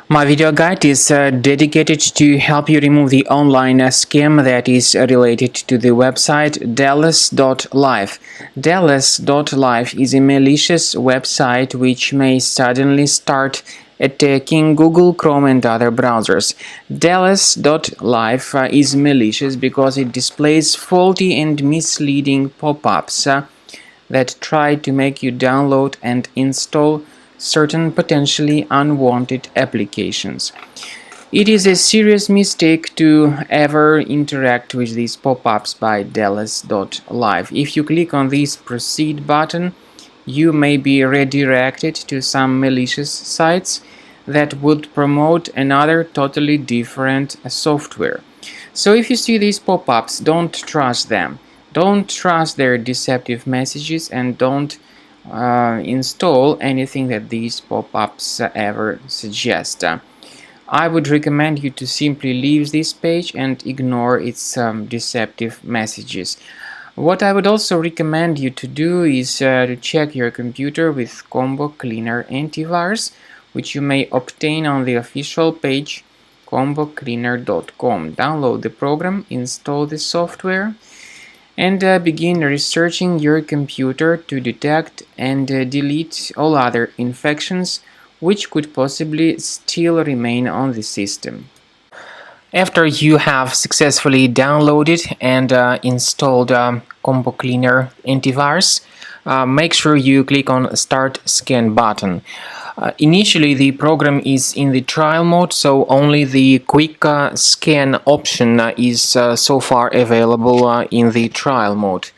My video guide is dedicated to help you remove the online scam that is related to the website Delas.live. Delas.live is a malicious website which may suddenly start attacking Google Chrome and other browsers. Delas.live is malicious because it displays faulty and misleading pop-ups that try to make you download and install certain potentially unwanted applications. It is a serious mistake to ever interact with these pop-ups by Delas.live. If you click on this proceed button, you may be redirected to some malicious sites that would promote another totally different software. So if you see these pop-ups, don't trust them. Don't trust their deceptive messages and don't install anything that these pop-ups ever suggest. I would recommend you to simply leave this page and ignore its deceptive messages. What I would also recommend you to do is to check your computer with Combo Cleaner Antivirus, which you may obtain on the official page combocleaner.com. Download the program, install the software, and begin researching your computer to detect and delete all other infections which could possibly still remain on the system. After you have successfully downloaded and installed Combo Cleaner Antivirus, make sure you click on Start Scan button. Initially, the program is in the trial mode, so only the quick scan option is so far available in the trial mode.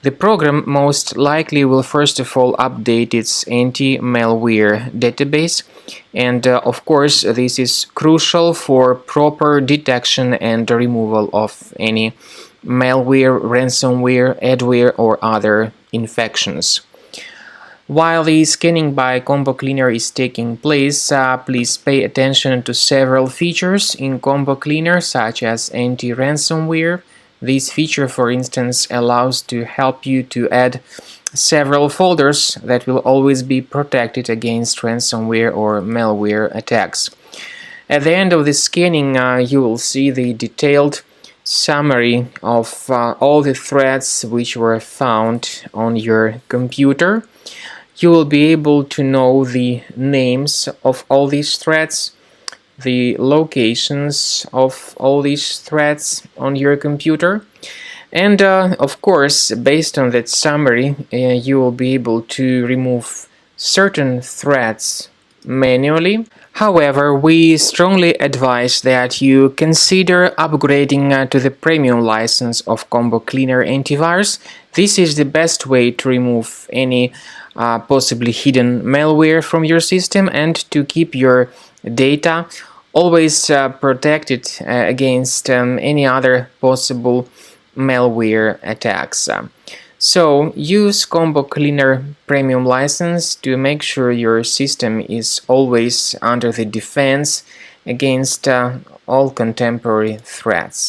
The program most likely will first of all update its anti-malware database, and of course this is crucial for proper detection and removal of any malware, ransomware, adware or other infections. While the scanning by Combo Cleaner is taking place, please pay attention to several features in Combo Cleaner, such as anti-ransomware. This feature, for instance, allows to help you to add several folders that will always be protected against ransomware or malware attacks. At the end of the scanning, you will see the detailed summary of all the threats which were found on your computer. You will be able to know the names of all these threats, the locations of all these threats on your computer, and of course, based on that summary, you will be able to remove certain threats manually. However, we strongly advise that you consider upgrading to the premium license of Combo Cleaner Antivirus. This is the best way to remove any possibly hidden malware from your system and to keep your data always protected against any other possible malware attacks. So use Combo Cleaner Premium license to make sure your system is always under the defense against all contemporary threats.